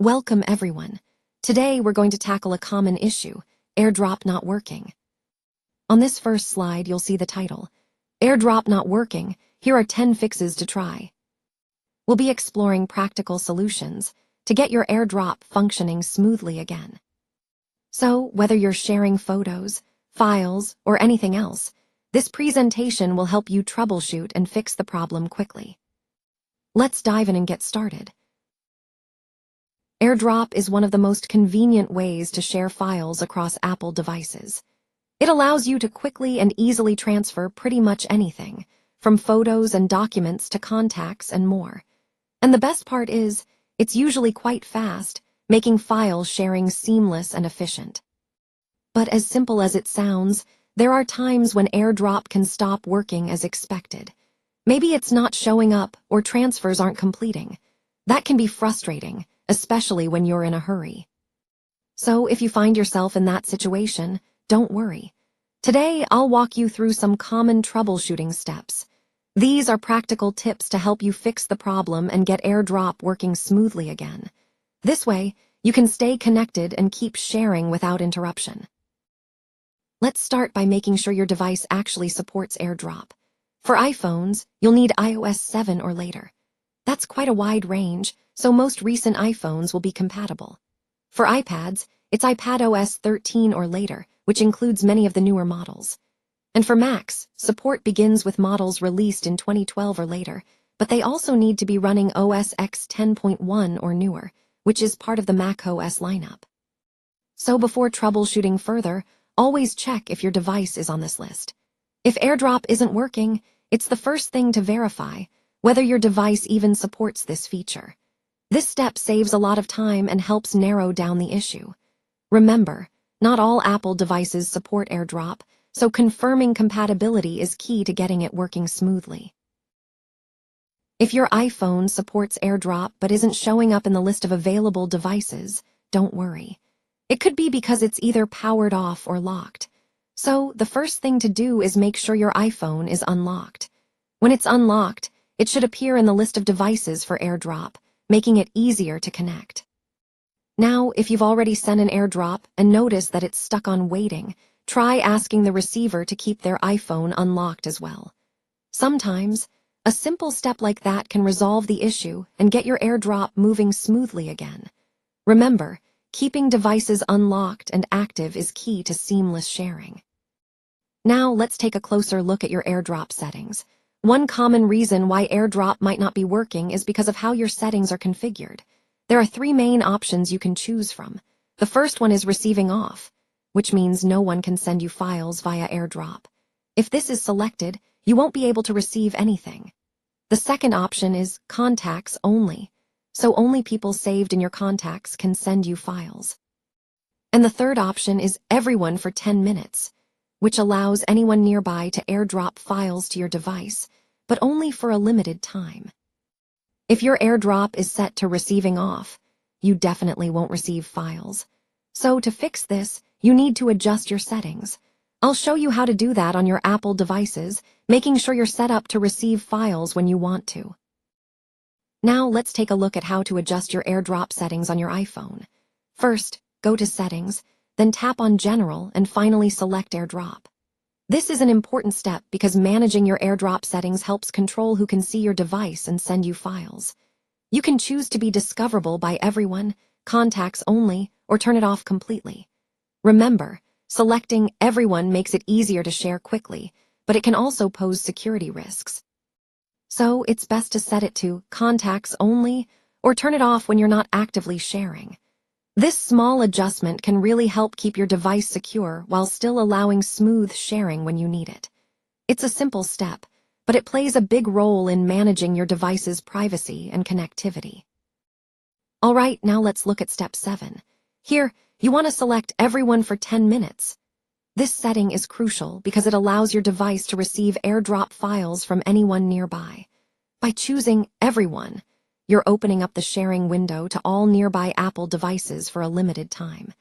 Welcome everyone. Today we're going to tackle a common issue, AirDrop not working. On this first slide, you'll see the title, AirDrop not working, here are 10 fixes to try. We'll be exploring practical solutions to get your AirDrop functioning smoothly again. So, whether you're sharing photos, files, or anything else, this presentation will help you troubleshoot and fix the problem quickly. Let's dive in and get started. AirDrop is one of the most convenient ways to share files across Apple devices. It allows you to quickly and easily transfer pretty much anything, from photos and documents to contacts and more. And the best part is, it's usually quite fast, making file sharing seamless and efficient. But as simple as it sounds, there are times when AirDrop can stop working as expected. Maybe it's not showing up or transfers aren't completing. That can be frustrating, especially when you're in a hurry. So if you find yourself in that situation, don't worry. Today, I'll walk you through some common troubleshooting steps. These are practical tips to help you fix the problem and get AirDrop working smoothly again. This way, you can stay connected and keep sharing without interruption. Let's start by making sure your device actually supports AirDrop. For iPhones, you'll need iOS 7 or later. That's quite a wide range, so most recent iPhones will be compatible. For iPads, it's iPadOS 13 or later, which includes many of the newer models. And for Macs, support begins with models released in 2012 or later, but they also need to be running OS X 10.1 or newer, which is part of the macOS lineup. So before troubleshooting further, always check if your device is on this list. If AirDrop isn't working, it's the first thing to verify whether your device even supports this feature. This step saves a lot of time and helps narrow down the issue. Remember, not all Apple devices support AirDrop, so confirming compatibility is key to getting it working smoothly. If your iPhone supports AirDrop but isn't showing up in the list of available devices, don't worry. It could be because it's either powered off or locked. So the first thing to do is make sure your iPhone is unlocked. When it's unlocked, it should appear in the list of devices for AirDrop, making it easier to connect. Now, if you've already sent an AirDrop and notice that it's stuck on waiting, try asking the receiver to keep their iPhone unlocked as well. Sometimes, a simple step like that can resolve the issue and get your AirDrop moving smoothly again. Remember, keeping devices unlocked and active is key to seamless sharing. Now, let's take a closer look at your AirDrop settings. One common reason why AirDrop might not be working is because of how your settings are configured. There are 3 main options you can choose from. The first one is receiving off, which means no one can send you files via AirDrop. If this is selected, you won't be able to receive anything. The second option is contacts only, so only people saved in your contacts can send you files. And the third option is everyone for 10 minutes, which allows anyone nearby to AirDrop files to your device, but only for a limited time. If your AirDrop is set to receiving off, you definitely won't receive files. So to fix this, you need to adjust your settings. I'll show you how to do that on your Apple devices, making sure you're set up to receive files when you want to. Now let's take a look at how to adjust your AirDrop settings on your iPhone. First, go to Settings, then tap on General and finally select AirDrop. This is an important step because managing your AirDrop settings helps control who can see your device and send you files. You can choose to be discoverable by everyone, contacts only, or turn it off completely. Remember, selecting everyone makes it easier to share quickly, but it can also pose security risks. So it's best to set it to contacts only or turn it off when you're not actively sharing. This small adjustment can really help keep your device secure while still allowing smooth sharing when you need it. It's a simple step, but it plays a big role in managing your device's privacy and connectivity. All right, now let's look at step 7. Here, you want to select everyone for 10 minutes. This setting is crucial because it allows your device to receive AirDrop files from anyone nearby. By choosing everyone, you're opening up the sharing window to all nearby Apple devices for a limited time.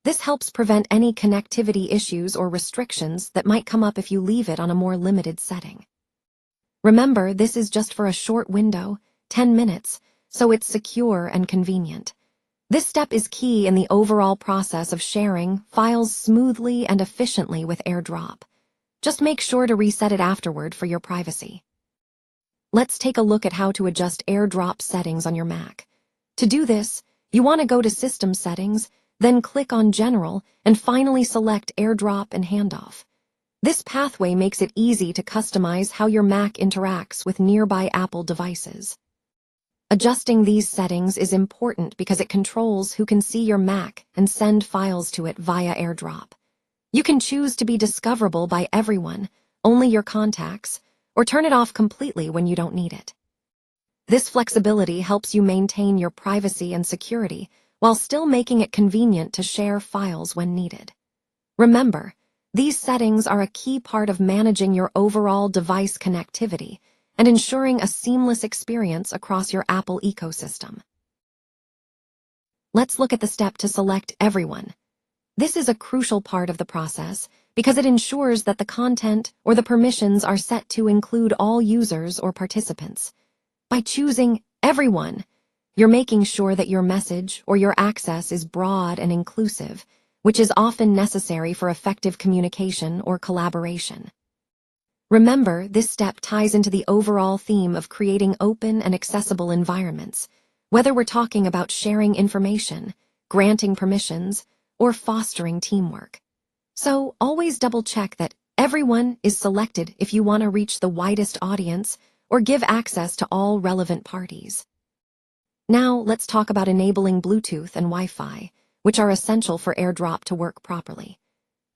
This helps prevent any connectivity issues or restrictions that might come up if you leave it on a more limited setting. Remember, this is just for a short window, 10 minutes, so it's secure and convenient. This step is key in the overall process of sharing files smoothly and efficiently with AirDrop. Just make sure to reset it afterward for your privacy. Let's take a look at how to adjust AirDrop settings on your Mac. To do this, you want to go to System Settings, then click on General, and finally select AirDrop and Handoff. This pathway makes it easy to customize how your Mac interacts with nearby Apple devices. Adjusting these settings is important because it controls who can see your Mac and send files to it via AirDrop. You can choose to be discoverable by everyone, only your contacts, or turn it off completely when you don't need it. This flexibility helps you maintain your privacy and security while still making it convenient to share files when needed. Remember, these settings are a key part of managing your overall device connectivity and ensuring a seamless experience across your Apple ecosystem. Let's look at the step to select everyone. This is a crucial part of the process because it ensures that the content or the permissions are set to include all users or participants. By choosing everyone, you're making sure that your message or your access is broad and inclusive, which is often necessary for effective communication or collaboration. Remember, this step ties into the overall theme of creating open and accessible environments, whether we're talking about sharing information, granting permissions, or fostering teamwork. So always double-check that everyone is selected if you want to reach the widest audience or give access to all relevant parties. Now let's talk about enabling Bluetooth and Wi-Fi, which are essential for AirDrop to work properly.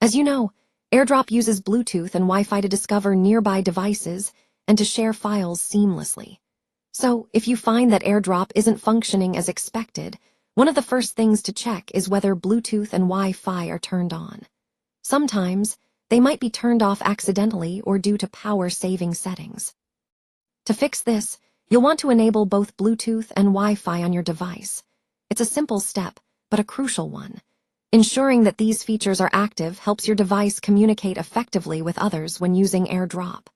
As you know, AirDrop uses Bluetooth and Wi-Fi to discover nearby devices and to share files seamlessly. So, if you find that AirDrop isn't functioning as expected, one of the first things to check is whether Bluetooth and Wi-Fi are turned on. Sometimes, they might be turned off accidentally or due to power-saving settings. To fix this, you'll want to enable both Bluetooth and Wi-Fi on your device. It's a simple step, but a crucial one. Ensuring that these features are active helps your device communicate effectively with others when using AirDrop.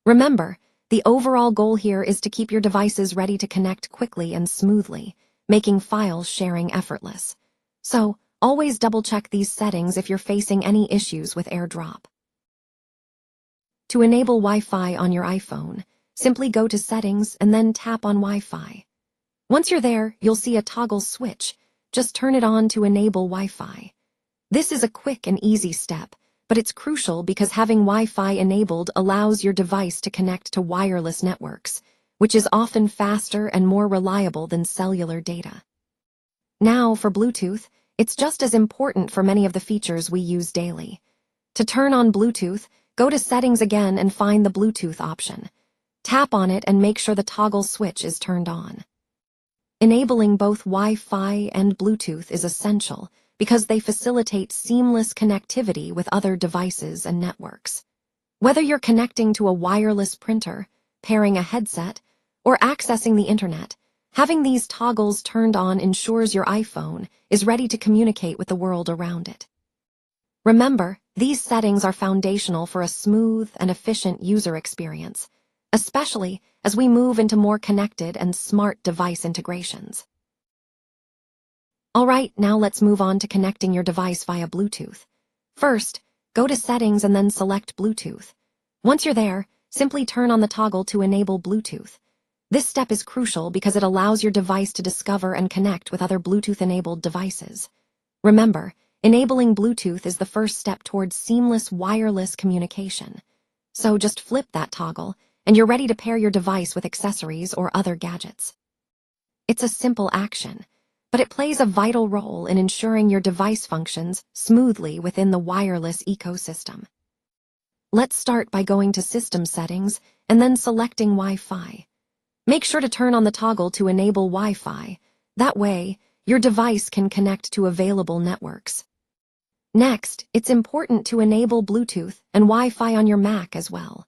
Remember, the overall goal here is to keep your devices ready to connect quickly and smoothly, making file sharing effortless. So, always double-check these settings if you're facing any issues with AirDrop. To enable Wi-Fi on your iPhone, simply go to Settings and then tap on Wi-Fi. Once you're there, you'll see a toggle switch. Just turn it on to enable Wi-Fi. This is a quick and easy step, but it's crucial because having Wi-Fi enabled allows your device to connect to wireless networks, which is often faster and more reliable than cellular data. Now, for Bluetooth, it's just as important for many of the features we use daily. To turn on Bluetooth, go to Settings again and find the Bluetooth option. Tap on it and make sure the toggle switch is turned on. Enabling both Wi-Fi and Bluetooth is essential because they facilitate seamless connectivity with other devices and networks. Whether you're connecting to a wireless printer, pairing a headset, or accessing the internet, having these toggles turned on ensures your iPhone is ready to communicate with the world around it. Remember, these settings are foundational for a smooth and efficient user experience, especially as we move into more connected and smart device integrations. Alright, now let's move on to connecting your device via Bluetooth. First, go to Settings and then select Bluetooth. Once you're there, simply turn on the toggle to enable Bluetooth. This step is crucial because it allows your device to discover and connect with other Bluetooth-enabled devices. Remember, enabling Bluetooth is the first step towards seamless wireless communication. So just flip that toggle, and you're ready to pair your device with accessories or other gadgets. It's a simple action, but it plays a vital role in ensuring your device functions smoothly within the wireless ecosystem. Let's start by going to System Settings and then selecting Wi-Fi. Make sure to turn on the toggle to enable Wi-Fi. That way, your device can connect to available networks. Next, it's important to enable Bluetooth and Wi-Fi on your Mac as well.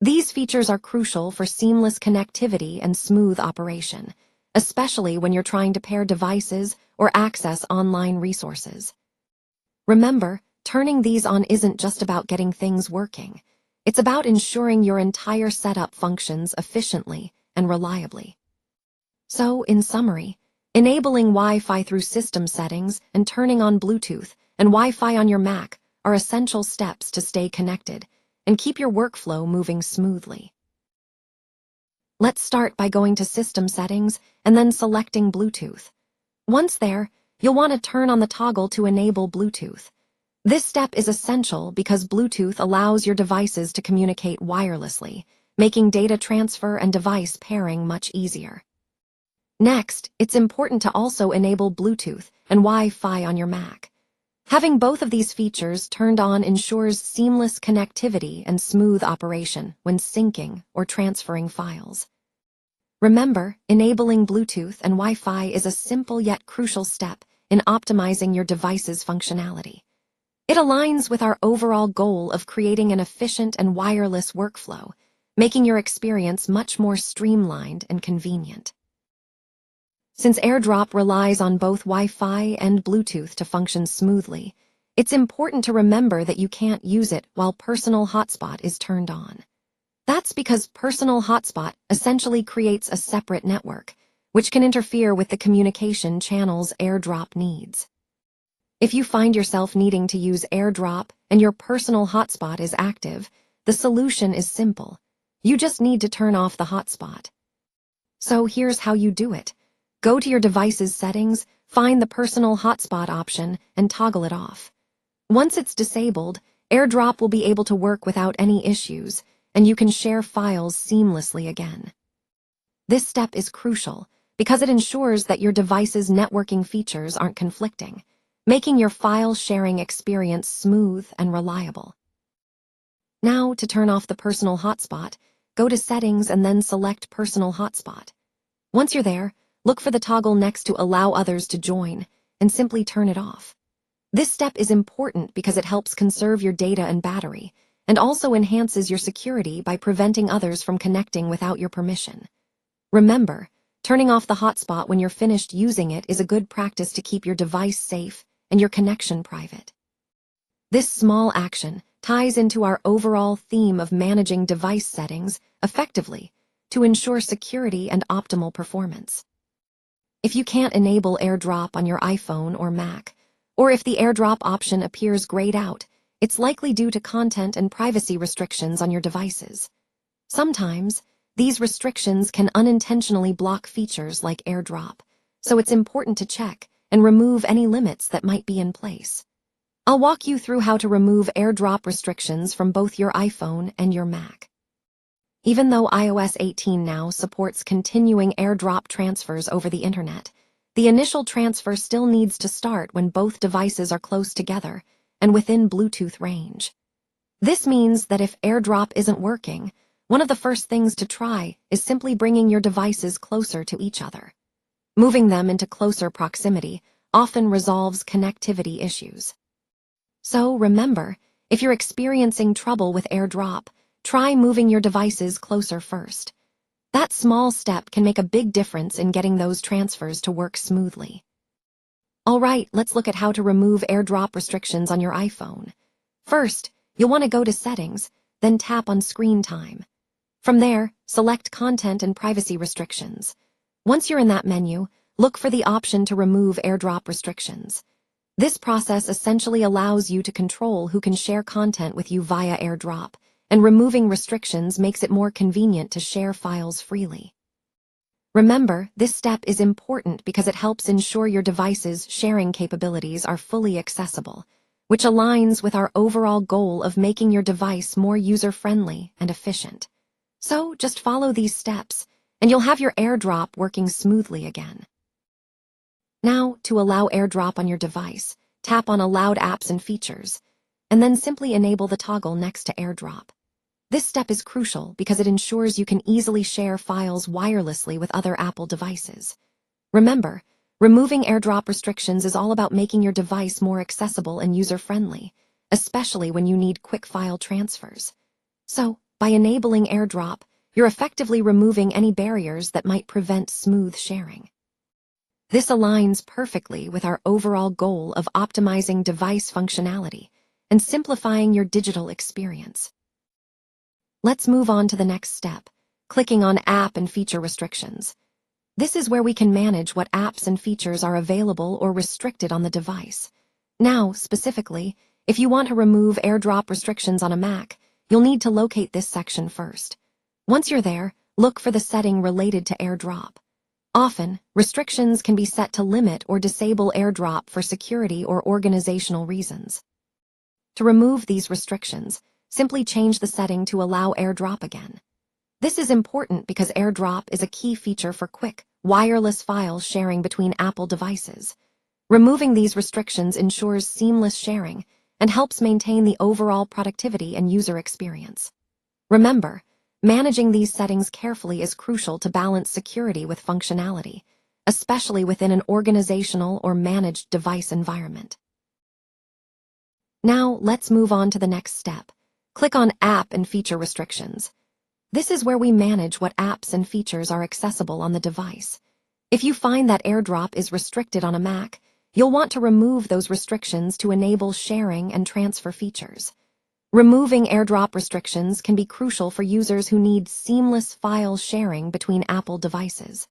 These features are crucial for seamless connectivity and smooth operation, especially when you're trying to pair devices or access online resources. Remember, turning these on isn't just about getting things working. It's about ensuring your entire setup functions efficiently and reliably. So, in summary, Enabling Wi-Fi through system settings and turning on Bluetooth and Wi-Fi on your Mac are essential steps to stay connected and keep your workflow moving smoothly. Let's start by going to System Settings and then selecting Bluetooth. Once there, you'll want to turn on the toggle to enable Bluetooth. This step is essential because Bluetooth allows your devices to communicate wirelessly, making data transfer and device pairing much easier. Next, it's important to also enable Bluetooth and Wi-Fi on your Mac. Having both of these features turned on ensures seamless connectivity and smooth operation when syncing or transferring files. Remember, enabling Bluetooth and Wi-Fi is a simple yet crucial step in optimizing your device's functionality. It aligns with our overall goal of creating an efficient and wireless workflow, making your experience much more streamlined and convenient. Since AirDrop relies on both Wi-Fi and Bluetooth to function smoothly, it's important to remember that you can't use it while Personal Hotspot is turned on. That's because Personal Hotspot essentially creates a separate network, which can interfere with the communication channels AirDrop needs. If you find yourself needing to use AirDrop and your Personal Hotspot is active, the solution is simple. You just need to turn off the hotspot. So here's how you do it. Go to your device's settings, find the Personal Hotspot option, and toggle it off. Once it's disabled, AirDrop will be able to work without any issues, and you can share files seamlessly again. This step is crucial because it ensures that your device's networking features aren't conflicting, making your file sharing experience smooth and reliable. Now, to turn off the Personal Hotspot, go to Settings and then select Personal Hotspot. Once you're there, look for the toggle next to Allow Others to Join and simply turn it off. This step is important because it helps conserve your data and battery, and also enhances your security by preventing others from connecting without your permission. Remember, turning off the hotspot when you're finished using it is a good practice to keep your device safe and your connection private. This small action ties into our overall theme of managing device settings effectively to ensure security and optimal performance. If you can't enable AirDrop on your iPhone or Mac, or if the AirDrop option appears grayed out, it's likely due to content and privacy restrictions on your devices. Sometimes, these restrictions can unintentionally block features like AirDrop, so it's important to check and remove any limits that might be in place. I'll walk you through how to remove AirDrop restrictions from both your iPhone and your Mac. Even though iOS 18 now supports continuing AirDrop transfers over the internet, the initial transfer still needs to start when both devices are close together and within Bluetooth range. This means that if AirDrop isn't working, one of the first things to try is simply bringing your devices closer to each other. Moving them into closer proximity often resolves connectivity issues. So remember, if you're experiencing trouble with AirDrop, try moving your devices closer first. That small step can make a big difference in getting those transfers to work smoothly. All right, let's look at how to remove AirDrop restrictions on your iPhone. First, you'll want to go to Settings, then tap on Screen Time. From there, select Content and Privacy Restrictions. Once you're in that menu, look for the option to remove AirDrop restrictions. This process essentially allows you to control who can share content with you via AirDrop, and removing restrictions makes it more convenient to share files freely. Remember, this step is important because it helps ensure your device's sharing capabilities are fully accessible, which aligns with our overall goal of making your device more user-friendly and efficient. So just follow these steps, and you'll have your AirDrop working smoothly again. Now, to allow AirDrop on your device, tap on Allowed Apps and Features, and then simply enable the toggle next to AirDrop. This step is crucial because it ensures you can easily share files wirelessly with other Apple devices. Remember, removing AirDrop restrictions is all about making your device more accessible and user-friendly, especially when you need quick file transfers. So, by enabling AirDrop, you're effectively removing any barriers that might prevent smooth sharing. This aligns perfectly with our overall goal of optimizing device functionality and simplifying your digital experience. Let's move on to the next step, clicking on App and Feature Restrictions. This is where we can manage what apps and features are available or restricted on the device. Now, specifically, if you want to remove AirDrop restrictions on a Mac, you'll need to locate this section first. Once you're there, look for the setting related to AirDrop. Often, restrictions can be set to limit or disable AirDrop for security or organizational reasons. To remove these restrictions, simply change the setting to allow AirDrop again. This is important because AirDrop is a key feature for quick, wireless file sharing between Apple devices. Removing these restrictions ensures seamless sharing and helps maintain the overall productivity and user experience. Remember, managing these settings carefully is crucial to balance security with functionality, especially within an organizational or managed device environment. Now, let's move on to the next step. Click on App and Feature Restrictions. This is where we manage what apps and features are accessible on the device. If you find that AirDrop is restricted on a Mac, you'll want to remove those restrictions to enable sharing and transfer features. Removing AirDrop restrictions can be crucial for users who need seamless file sharing between Apple devices.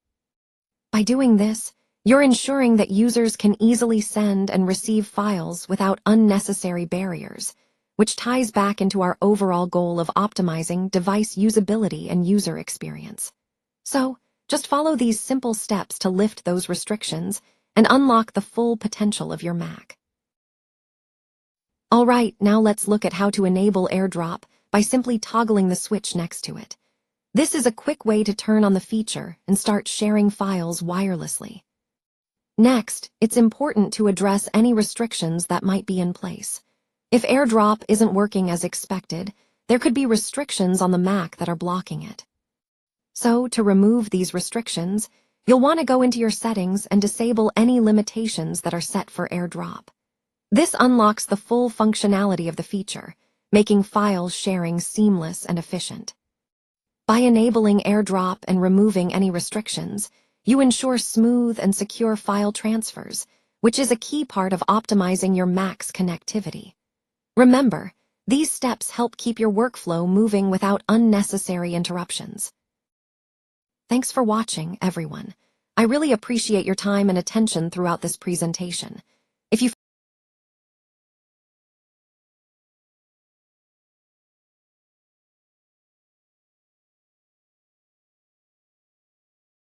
By doing this, you're ensuring that users can easily send and receive files without unnecessary barriers, which ties back into our overall goal of optimizing device usability and user experience. So, just follow these simple steps to lift those restrictions and unlock the full potential of your Mac. Alright, now let's look at how to enable AirDrop by simply toggling the switch next to it. This is a quick way to turn on the feature and start sharing files wirelessly. Next, it's important to address any restrictions that might be in place. If AirDrop isn't working as expected, there could be restrictions on the Mac that are blocking it. So, to remove these restrictions, you'll want to go into your settings and disable any limitations that are set for AirDrop. This unlocks the full functionality of the feature, making file sharing seamless and efficient. By enabling AirDrop and removing any restrictions, you ensure smooth and secure file transfers, which is a key part of optimizing your Mac's connectivity. Remember, these steps help keep your workflow moving without unnecessary interruptions. Thanks for watching, everyone. I really appreciate your time and attention throughout this presentation.